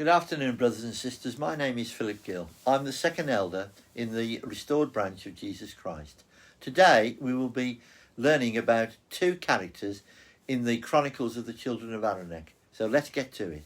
Good afternoon, brothers and sisters. My name is Philip Gill. I'm the second elder in the restored branch of Jesus Christ. Today we will be learning about two characters in the Chronicles of the Children of Aronek. So let's get to it.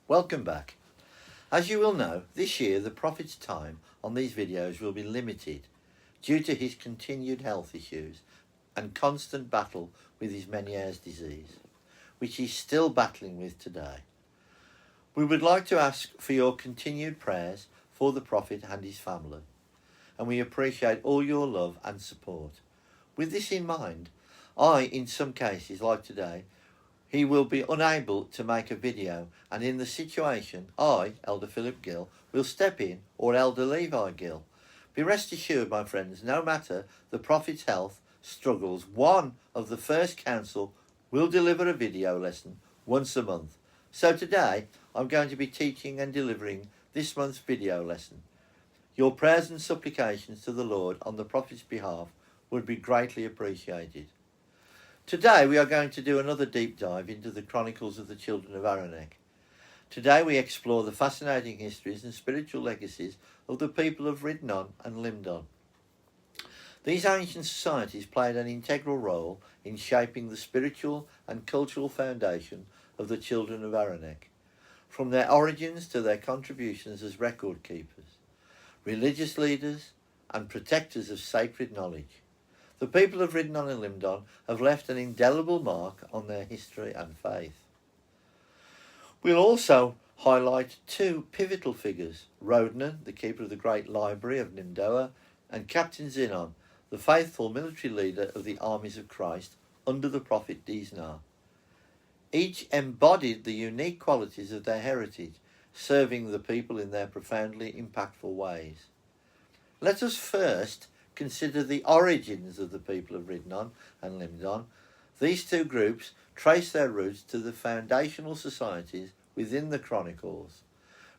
Welcome back. As you will know, this year the prophet's time on these videos will be limited due to his continued health issues and constant battle with his Meniere's disease, which he's still battling with today. We would like to ask for your continued prayers for the prophet and his family, and we appreciate all your love and support. With this in mind, in some cases like today, he will be unable to make a video, and in the situation, Elder Philip Gill, will step in, or Elder Levi Gill. Be rest assured, my friends, no matter the prophet's health struggles, one of the First Council will deliver a video lesson once a month. So today, I'm going to be teaching and delivering this month's video lesson. Your prayers and supplications to the Lord on the prophet's behalf would be greatly appreciated. Today, we are going to do another deep dive into the Chronicles of the Children of Aronek. Today we explore the fascinating histories and spiritual legacies of the people of Roadnen and Zinon. These ancient societies played an integral role in shaping the spiritual and cultural foundation of the children of Aronek, from their origins to their contributions as record keepers, religious leaders and protectors of sacred knowledge. The people of Roadnen and Zinon have left an indelible mark on their history and faith. We'll also highlight two pivotal figures, Roadnen, the keeper of the great library of Nindoa, and Captain Zinon, the faithful military leader of the armies of Christ under the prophet Zinon. Each embodied the unique qualities of their heritage, serving the people in their profoundly impactful ways. Let us first consider the origins of the people of Roadnen and Zinon. These two groups trace their roots to the foundational societies within the Chronicles.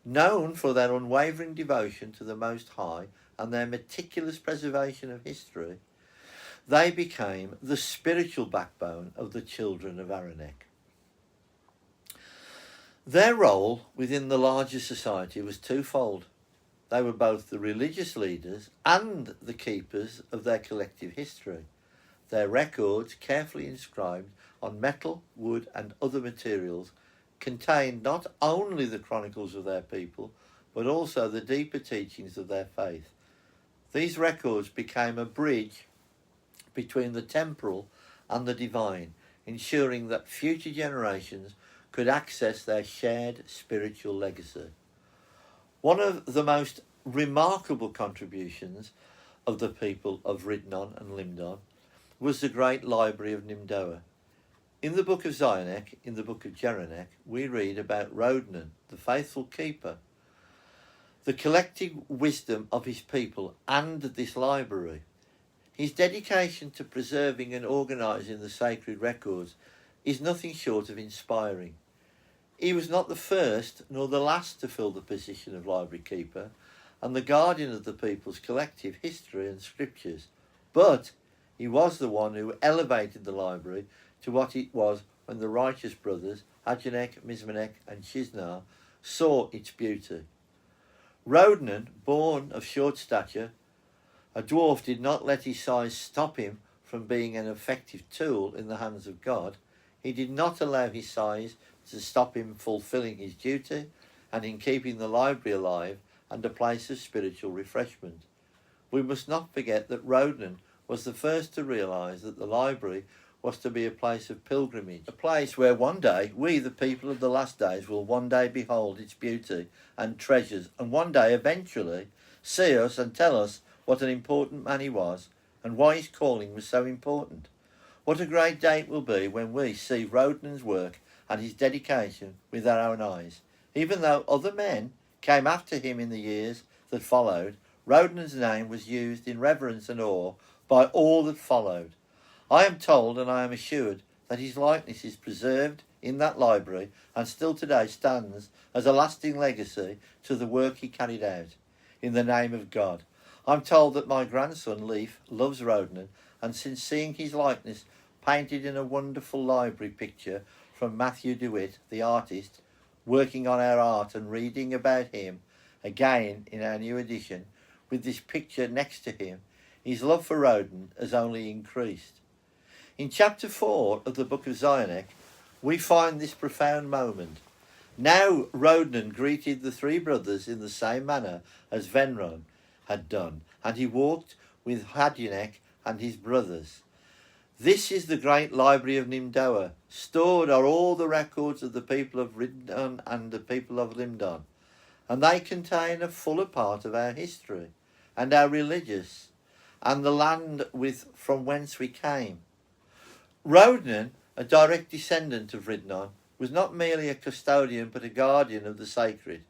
Known for their unwavering devotion to the Most High and their meticulous preservation of history, they became the spiritual backbone of the children of Aronek. Their role within the larger society was twofold. They were both the religious leaders and the keepers of their collective history. Their records, carefully inscribed on metal, wood and other materials, contained not only the chronicles of their people, but also the deeper teachings of their faith. These records became a bridge between the temporal and the divine, ensuring that future generations could access their shared spiritual legacy. One of the most remarkable contributions of the people of Roadnen and Zinon was the great library of Nindoa. In the book of Zinon, in the book of Jeronek, we read about Roadnen, the faithful keeper, the collective wisdom of his people and this library. His dedication to preserving and organising the sacred records is nothing short of inspiring. He was not the first nor the last to fill the position of library keeper and the guardian of the people's collective history and scriptures, but he was the one who elevated the library to what it was when the righteous brothers, Ajanek, Mizmanek and Shiznar, saw its beauty. Roadnen, born of short stature, a dwarf, did not let his size stop him from being an effective tool in the hands of God. He did not allow his size to stop him fulfilling his duty and in keeping the library alive and a place of spiritual refreshment. We must not forget that Roadnen was the first to realise that the library was to be a place of pilgrimage, a place where one day we, the people of the last days, will one day behold its beauty and treasures, and one day eventually see us and tell us what an important man he was and why his calling was so important. What a great day it will be when we see Roadnen's work and his dedication with our own eyes. Even though other men came after him in the years that followed, Roadnen's name was used in reverence and awe by all that followed. I am told and I am assured that his likeness is preserved in that library and still today stands as a lasting legacy to the work he carried out in the name of God. I'm told that my grandson, Leif, loves Roadnen, and since seeing his likeness painted in a wonderful library picture from Matthew DeWitt, the artist, working on our art and reading about him, again in our new edition, with this picture next to him, his love for Roadnen has only increased. In chapter 4 of the book of Zinon, we find this profound moment. Now Roadnen greeted the three brothers in the same manner as Venron had done, and he walked with Hadionek and his brothers. This is the great library of Nimdoa. Stored are all the records of the people of Roadnen and the people of Limdon, and they contain a fuller part of our history, and our religious, and the land from whence we came. Roadnen, a direct descendant of Roadnen, was not merely a custodian but a guardian of the sacred.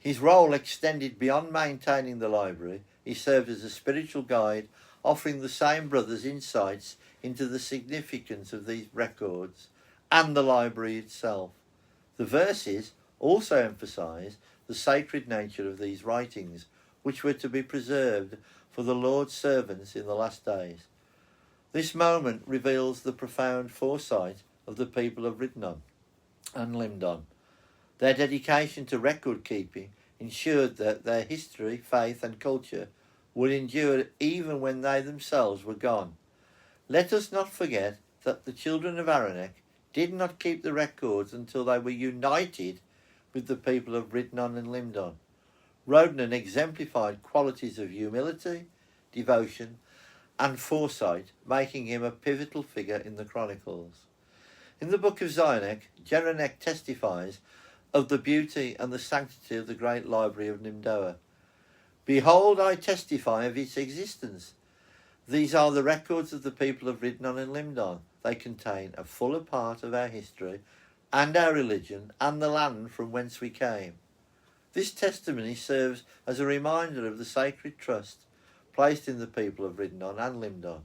His role extended beyond maintaining the library. He served as a spiritual guide, offering the same brothers insights into the significance of these records and the library itself. The verses also emphasise the sacred nature of these writings, which were to be preserved for the Lord's servants in the last days. This moment reveals the profound foresight of the people of Roadnen and Limdon. Their dedication to record keeping ensured that their history, faith and culture would endure even when they themselves were gone. Let us not forget that the children of Aronek did not keep the records until they were united with the people of Roadnen and Limdon. Roadnen exemplified qualities of humility, devotion and foresight, making him a pivotal figure in the Chronicles. In the book of Zinon, Jeronek testifies of the beauty and the sanctity of the great library of Nimdoa. Behold, I testify of its existence. These are the records of the people of Roadnen and Limdon. They contain a fuller part of our history and our religion and the land from whence we came. This testimony serves as a reminder of the sacred trust placed in the people of Roadnen and Limdon.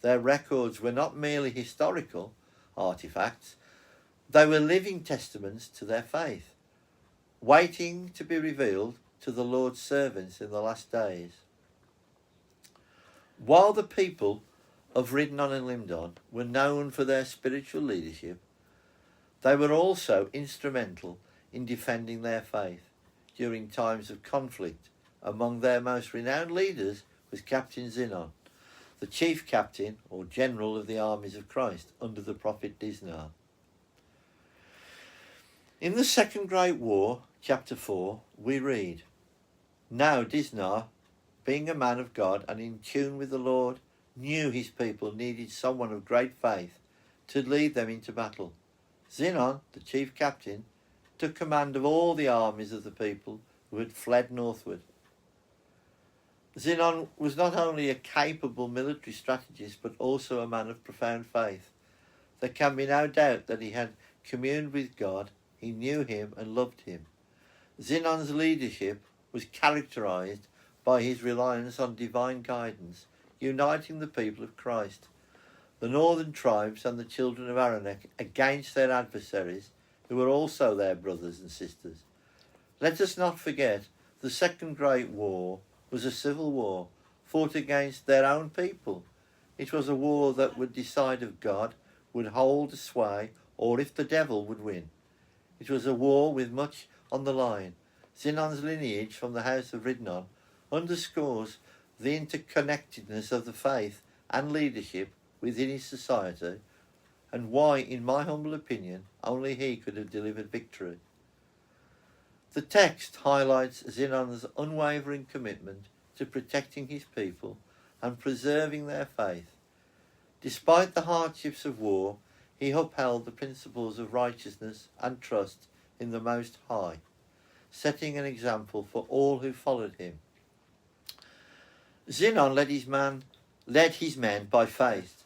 Their records were not merely historical artifacts, they were living testaments to their faith, waiting to be revealed to the Lord's servants in the last days. While the people of Roadnen and Limdon were known for their spiritual leadership, they were also instrumental in defending their faith during times of conflict. Among their most renowned leaders was Captain Zinon, the chief captain or general of the armies of Christ under the prophet Disnar. In the Second Great War, chapter 4, we read, Now Disnar, being a man of God and in tune with the Lord, knew his people needed someone of great faith to lead them into battle. Zinon, the chief captain, took command of all the armies of the people who had fled northward. Zinon was not only a capable military strategist but also a man of profound faith. There can be no doubt that he had communed with God, he knew him and loved him. Zinon's leadership was characterised by his reliance on divine guidance, uniting the people of Christ, the northern tribes and the children of Aronek against their adversaries, who were also their brothers and sisters. Let us not forget the Second Great War was a civil war fought against their own people. It was a war that would decide if God would hold sway or if the devil would win. It was a war with much on the line. Zinon's lineage from the house of Roadnen underscores the interconnectedness of the faith and leadership within his society, and why, in my humble opinion, only he could have delivered victory. The text highlights Zinon's unwavering commitment to protecting his people and preserving their faith. Despite the hardships of war, he upheld the principles of righteousness and trust in the Most High, setting an example for all who followed him. Zinon led his men by faith,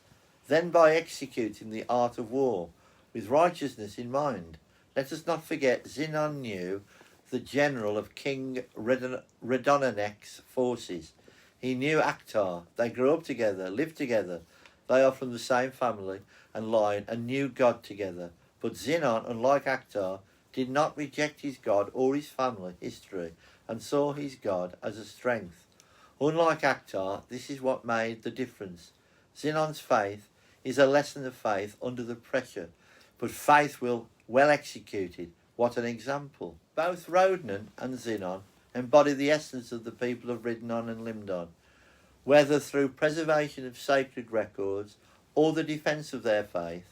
then by executing the art of war with righteousness in mind. Let us not forget Zinon knew the general of King Redonanek's forces. He knew Akhtar. They grew up together, lived together. They are from the same family and line and knew God together. But Zinon, unlike Akhtar, did not reject his God or his family history and saw his God as a strength. Unlike Akhtar, this is what made the difference. Zinon's faith is a lesson of faith under the pressure, but faith well executed. What an example. Both Roadnen and Zinon embody the essence of the people of Roadnen and Limdon, whether through preservation of sacred records or the defence of their faith.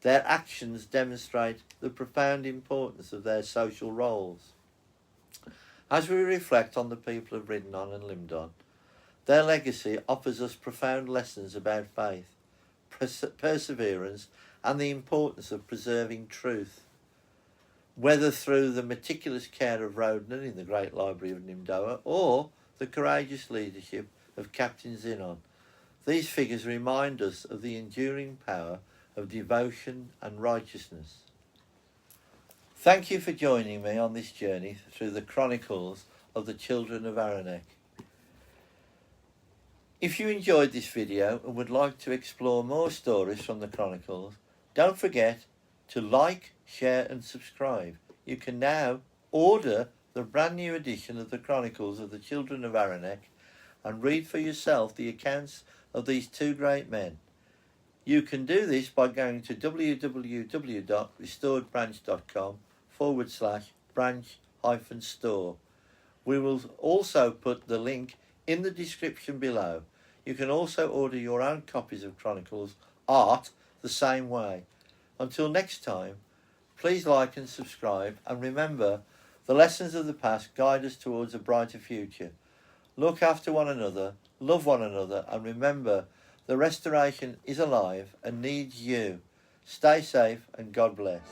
Their actions demonstrate the profound importance of their social roles. As we reflect on the people of Roadnen and Limdon, their legacy offers us profound lessons about faith, perseverance, and the importance of preserving truth. Whether through the meticulous care of Roadnen in the Great Library of Nimdoa or the courageous leadership of Captain Zinon, these figures remind us of the enduring power of devotion and righteousness. Thank you for joining me on this journey through the chronicles of the children of Aranek. If you enjoyed this video and would like to explore more stories from the chronicles, don't forget to like, share and subscribe. You can now order the brand new edition of the Chronicles of the Children of Aranek and read for yourself the accounts of these two great men. You can do this by going to www.restoredbranch.com/branch-store. We will also put the link in the description below. You can also order your own copies of Chronicles art the same way. Until next time, please like and subscribe, and remember, the lessons of the past guide us towards a brighter future. Look after one another, love one another, and remember, the restoration is alive and needs you. Stay safe and God bless.